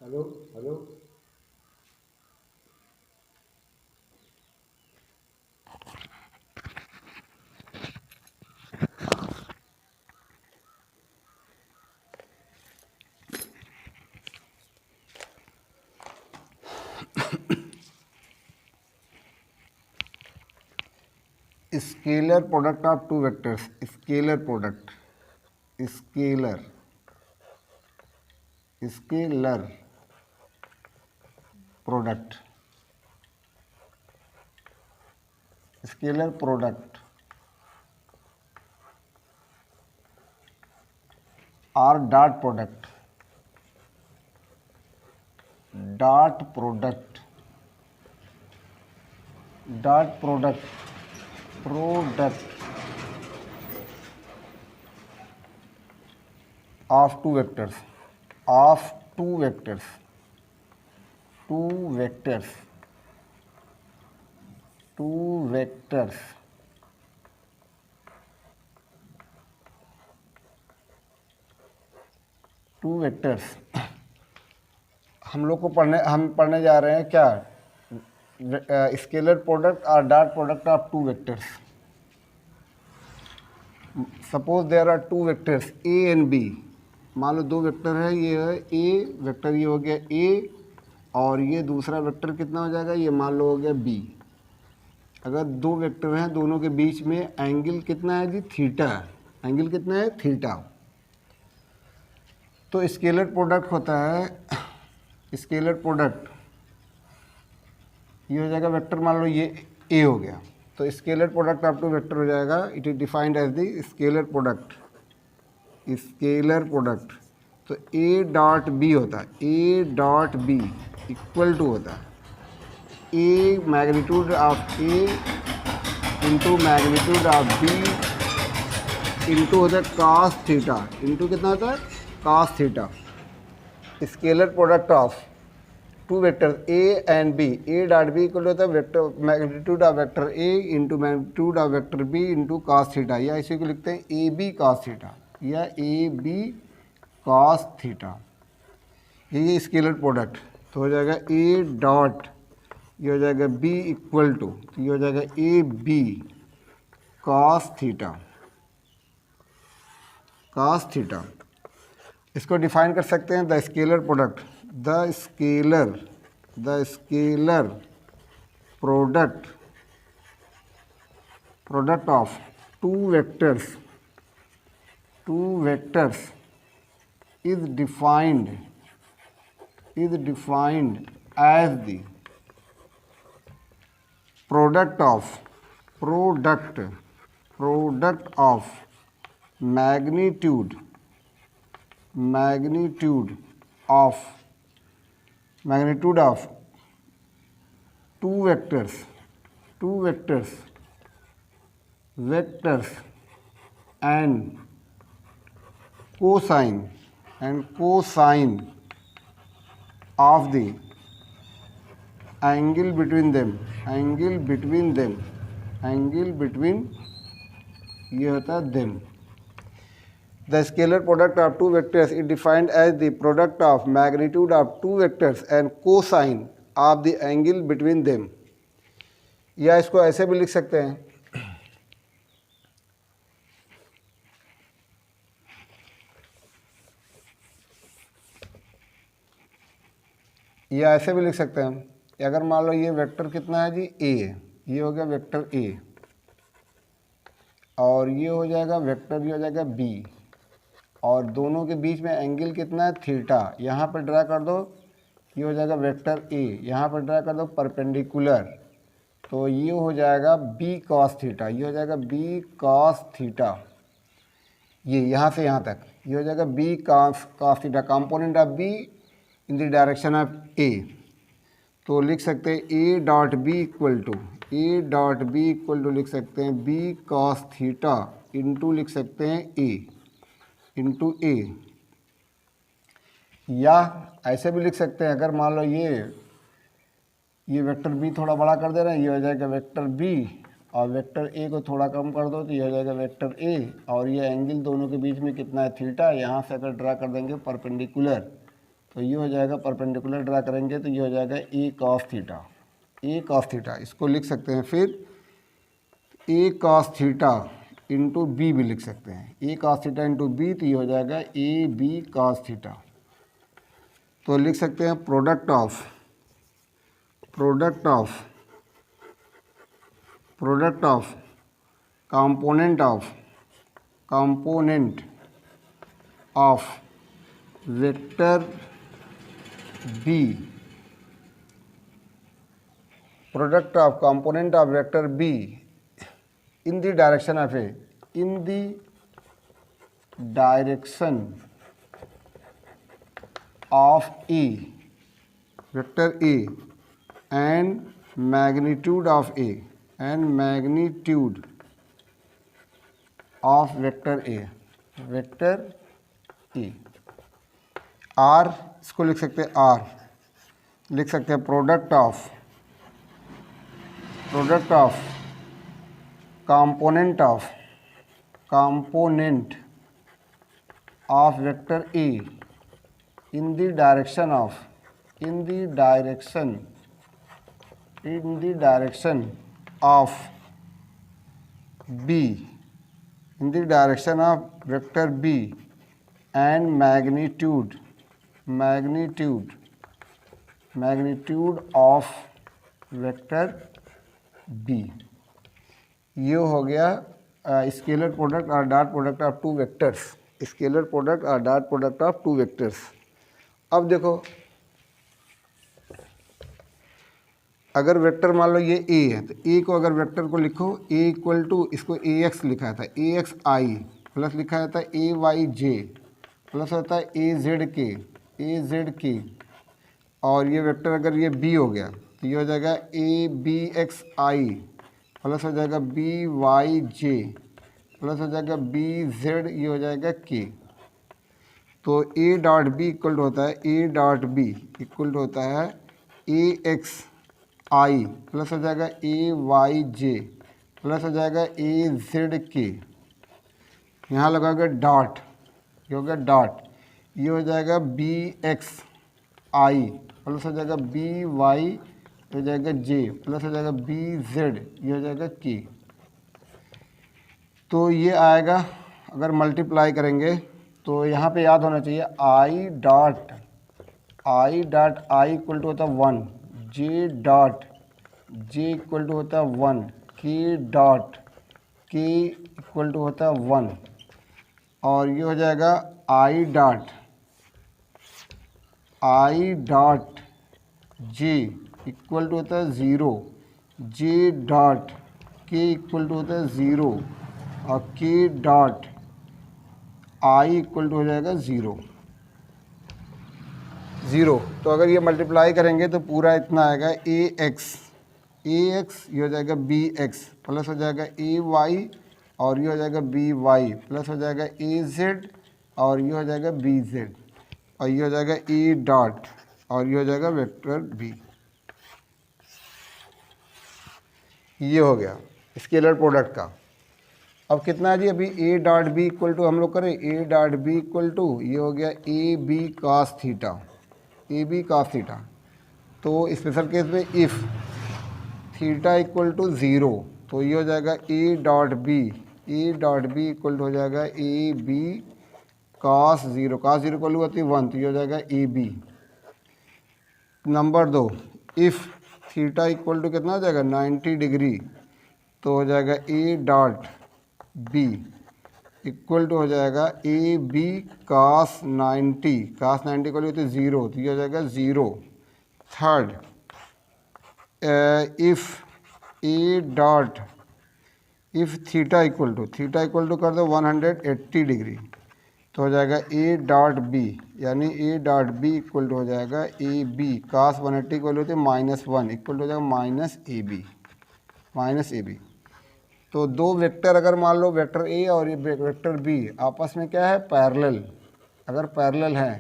Hello hello. Scalar product of two vectors, scalar product, scalar scalar product, scalar product और dot product, dot product, dot product, product of two vectors, of two vectors, two vectors, two vectors, two vectors. हम पढ़ने जा रहे हैं क्या, scalar product और dot product of two vectors. Suppose there are two vectors A and B. मान लो दो वेक्टर है, ये है ए वेक्टर, ये हो गया ए, और ये दूसरा वेक्टर कितना हो जाएगा, ये मान लो हो गया बी। अगर दो वेक्टर हैं, दोनों के बीच में एंगल कितना है जी, थीटा। एंगल कितना है, थीटा। तो स्केलर प्रोडक्ट होता है, स्केलर प्रोडक्ट ये हो जाएगा वेक्टर, मान लो ये ए हो गया, तो scalar product of two vector हो जाएगा, it is defined as the scalar product, scalar product. तो ए डॉट बी होता है, A dot B equal to होता है A magnitude of A into magnitude of B into होता है cos theta, into कितना होता है, cos theta. Scalar product of two vector A and B, A dot B equal होता है vector magnitude of vector A into magnitude of vector B into cos theta, या इसी को लिखते हैं ए बी कॉस थीटा, या ए बी कॉस थीटा। ये scalar product तो हो जाएगा ए डॉट, ये हो जाएगा बी इक्वल टू, तो ये हो जाएगा A B cos theta, cos theta. इसको डिफाइन कर सकते हैं the scalar product, the scalar product of two vectors is defined as the product of magnitude of two vectors and cosine of the angle between ये होता है them. The scalar product of two vectors is defined as the product of magnitude of two vectors and cosine of the angle between them. या इसको ऐसे भी लिख सकते हैं, या ऐसे भी लिख सकते हैं। अगर मान लो ये वेक्टर कितना है जी, ए, ये हो गया वेक्टर ए, और ये हो जाएगा वेक्टर, ये हो जाएगा बी, और दोनों के बीच में एंगल कितना है, थीटा। यहाँ पर ड्रा कर दो, ये हो जाएगा वेक्टर ए, यहाँ पर ड्रा कर दो परपेंडिकुलर, तो ये हो जाएगा बी कॉस थीटा, ये हो जाएगा बी कॉस थीटा। ये यहाँ से यहाँ तक ये हो जाएगा B cos theta, component of B in the direction of A. तो लिख सकते हैं A dot B equal to, A dot B equal to लिख सकते हैं बी कॉस थीटा इंटू लिख सकते हैं ए इंटू ए। या ऐसे भी लिख सकते हैं, अगर मान लो ये वेक्टर बी थोड़ा बड़ा कर दे रहे हैं, ये हो जाएगा वेक्टर बी, और वेक्टर ए को थोड़ा कम कर दो तो ये हो जाएगा वेक्टर ए, और ये एंगल दोनों के बीच में कितना है, थीटा। यहाँ से अगर ड्रा कर देंगे परपेंडिकुलर, तो ये हो जाएगा, परपेंडिकुलर ड्रा करेंगे तो ये हो जाएगा ए कॉस थीटा। ए कॉस थीटा इसको लिख सकते हैं फिर ए कॉस थीटा इंटू बी भी लिख सकते हैं। ए कॉस थीटा इंटू बी, तो ये हो जाएगा ए बी कॉस थीटा। तो लिख सकते हैं product of component of vector B, product of component of vector B in the direction of A, in the direction of A, vector A, and magnitude of A, and magnitude of vector A, vector A। R इसको लिख सकते हैं, R लिख सकते हैं product of component of vector A in the direction of B, in the direction of vector B, and magnitude of vector B। ये हो गया स्केलर प्रोडक्ट और dot product of two vectors, scalar product और dot product of two vectors. अब देखो, अगर vector मान लो ये ए है, तो ए को अगर वेक्टर को लिखो ए इक्वल टू, इसको ए एक्स लिखा था, ए एक्स आई प्लस लिखा जाता है ए वाई जे प्लस होता है ए जेड के, और ये वेक्टर अगर ये बी हो गया तो ये हो जाएगा A B X I plus हो जाएगा बी वाई जे प्लस हो जाएगा बी जेड, ये हो जाएगा के। तो A dot B equal to होता है, A dot B equal to होता है ए एक्स आई प्लस हो जाएगा ए वाई जे प्लस हो जाएगा ए जेड के। यहाँ लगाओगे डॉट, ये हो गया डॉट, ये हो जाएगा बी एक्स आई प्लस हो जाएगा बी वाई हो जाएगा जे प्लस हो जाएगा बी जेड, ये हो जाएगा के। तो ये आएगा, अगर मल्टीप्लाई करेंगे तो यहाँ पे याद होना चाहिए I dot I equal to होता है 1, जे इक्वल टू होता है 1, के इक्वल टू होता है 1, और ये हो जाएगा I dot J equal to होता है 0, J dot K equal to होता है 0, और के डॉट आई इक्वल टू हो जाएगा 0। तो अगर ये मल्टीप्लाई करेंगे तो पूरा इतना आएगा ए एक्स, ये हो जाएगा बी एक्स प्लस हो जाएगा ए वाई, और ये हो जाएगा बी वाई प्लस हो जाएगा ए जेड, और ये हो जाएगा बी जेड, और ये हो जाएगा ए डॉट, और ये हो जाएगा वेक्टर बी। ये हो गया स्केलर प्रोडक्ट का। अब कितना है जी, अभी A dot B equal to हम लोग करें, A dot B equal to ये हो गया ए बी कॉस थीटा, तो स्पेशल केस में इफ़ थीटा इक्वल टू 0, तो ये हो जाएगा A dot B equal to हो जाएगा ए बी कॉस 0 को वैल्यू होती है 1, तो ये हो जाएगा A B. Number 2, if theta equal to कितना हो जाएगा 90 डिग्री, तो हो जाएगा A dot B equal to हो जाएगा ए बी कॉस 90 को लेते 0, तो ये हो जाएगा 0। Third, if theta equal to कर दो 180 डिग्री, तो हो जाएगा ए डॉट बी, यानी A dot B equal to हो जाएगा ए बी कॉस 180 को लेते -1 इक्वल टू हो जाएगा माइनस ए बी। तो दो वेक्टर अगर मान लो वेक्टर ए और वेक्टर बी आपस में क्या है, पैरेलल, अगर पैरेलल है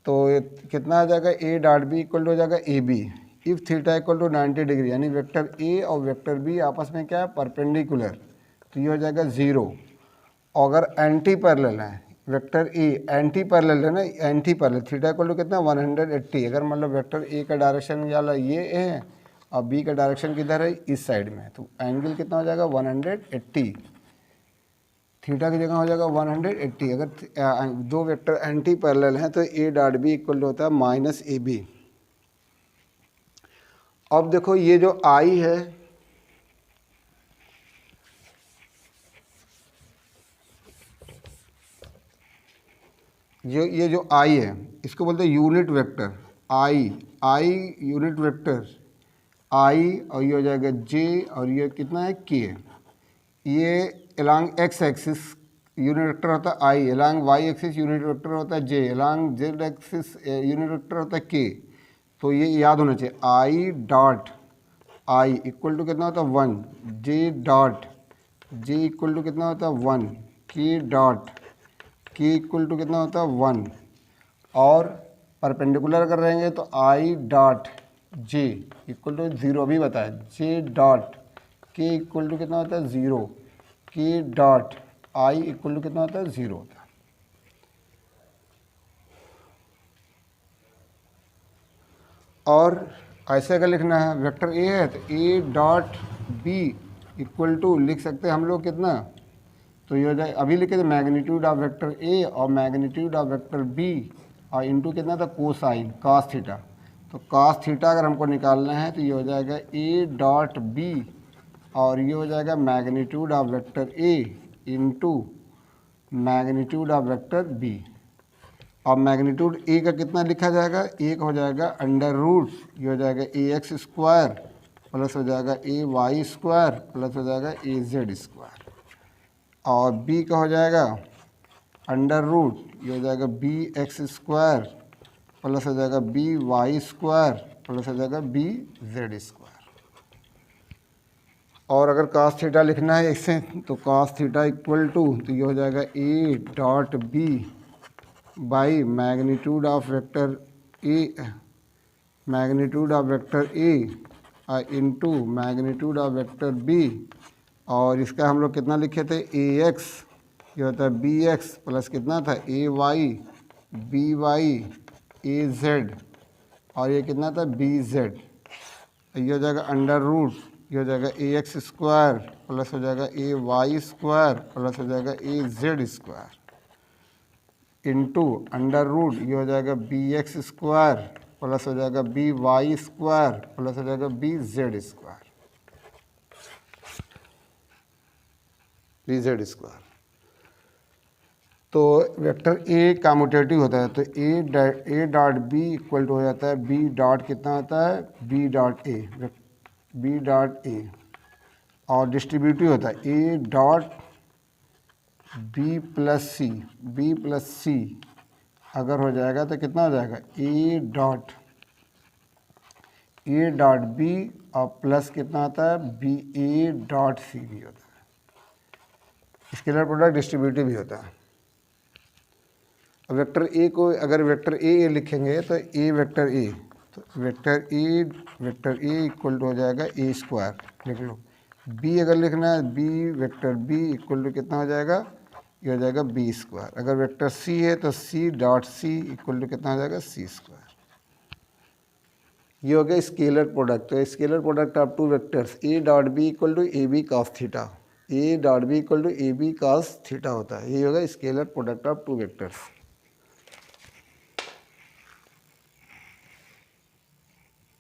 तो कितना आ जाएगा, A dot B equal to हो जाएगा A B if theta equal to 90 degree, यानी वेक्टर ए और वेक्टर बी आपस में क्या है, परपेंडिकुलर, तो ये हो जाएगा 0। और अगर एंटी पैरेलल है, वेक्टर ए एंटी पैरेलल है ना, anti parallel, theta equal to कितना 180। अगर मतलब वेक्टर ए का डायरेक्शन वाला ये है और बी का डायरेक्शन किधर है, इस साइड में, तो एंगल कितना हो जाएगा 180, थीटा की जगह हो जाएगा 180। अगर दो वेक्टर एंटी पैरेलल हैं तो A dot B equal to होता है माइनस ए बी। अब देखो ये जो आई है, ये जो आई है इसको बोलते हैं unit vector. I unit vector I, और ये हो जाएगा जे, और ये कितना है के। ये along X axis unit vector होता है I, along Y axis unit vector होता है J, along Z axis unit vector होता है के। तो ये याद होना चाहिए, I dot I equal to कितना होता है 1, J dot J equal to कितना होता है 1, के डॉट के इक्वल टू कितना होता है 1। और परपेंडिकुलर अगर रहेंगे तो I dot J equal to 0 भी बताया, J dot K equal to कितना होता है 0, के डॉट आई इक्वल टू कितना होता है 0 होता है। और ऐसे अगर लिखना है वेक्टर ए है तो A dot B equal to लिख सकते हैं हम लोग कितना, तो ये हो जाए, अभी लिखे थे मैग्नीट्यूड ऑफ वेक्टर ए और मैग्नीट्यूड ऑफ वेक्टर बी और इनटू कितना था कोसाइन कॉस थीटा। तो कॉस थीटा अगर हमको निकालना है तो ये हो जाएगा ए डॉट बी और ये हो जाएगा magnitude of vector A into magnitude of vector B. और मैग्नीट्यूड ए का कितना लिखा जाएगा, एक हो जाएगा अंडर रूट, ये हो जाएगा ए एक्स स्क्वायर प्लस हो जाएगा ए वाई स्क्वायर प्लस हो जाएगा ए जेड स्क्वायर। और बी का हो जाएगा अंडर रूट, ये हो जाएगा बी एक्स स्क्वायर प्लस हो जाएगा बी वाई स्क्वायर प्लस हो जाएगा बी जेड स्क्वायर। और अगर cos थीटा लिखना है इससे तो cos थीटा इक्वल टू, तो ये हो जाएगा A dot B by magnitude of vector A, magnitude of vector A into magnitude of vector B. और इसका हम लोग कितना लिखे थे ए एक्स, ये होता है बी एक्स प्लस कितना था ए वाई बी वाई ए जेड, और ये कितना था बी जेड। ये हो जाएगा अंडर रूट, ये हो जाएगा ए एक्स स्क्वायर प्लस हो जाएगा ए वाई स्क्वायर प्लस हो जाएगा A Z square into under root, ये हो जाएगा बी एक्स स्क्वायर प्लस हो जाएगा बी वाई स्क्वायर प्लस हो जाएगा B Z square, B Z square. तो वेक्टर ए कम्यूटेटिव होता है तो A dot B equal to हो जाता है बी डॉट कितना होता है B dot A, B dot A. और डिस्ट्रीब्यूटिव होता है A dot B plus C, B plus C अगर हो जाएगा तो कितना हो जाएगा ए डॉट बी और प्लस कितना होता है बी ए डॉट सी भी होता है। स्केलर प्रोडक्ट डिस्ट्रीब्यूटिव भी होता है। अब वेक्टर ए को अगर वेक्टर ए लिखेंगे तो ए वेक्टर ए, तो वेक्टर ए इक्वल टू हो जाएगा ए स्क्वायर लिख लो। बी अगर लिखना है B vector B equal to कितना हो जाएगा, ये हो जाएगा बी स्क्वायर। अगर वेक्टर सी है तो C dot C equal to कितना हो जाएगा सी स्क्वायर। ये हो गया स्केलर प्रोडक्ट। तो scalar product of two vectors A dot B equal to A B cos theta, A dot B equal to A B cos theta होता है। ये होगा scalar product of two vectors.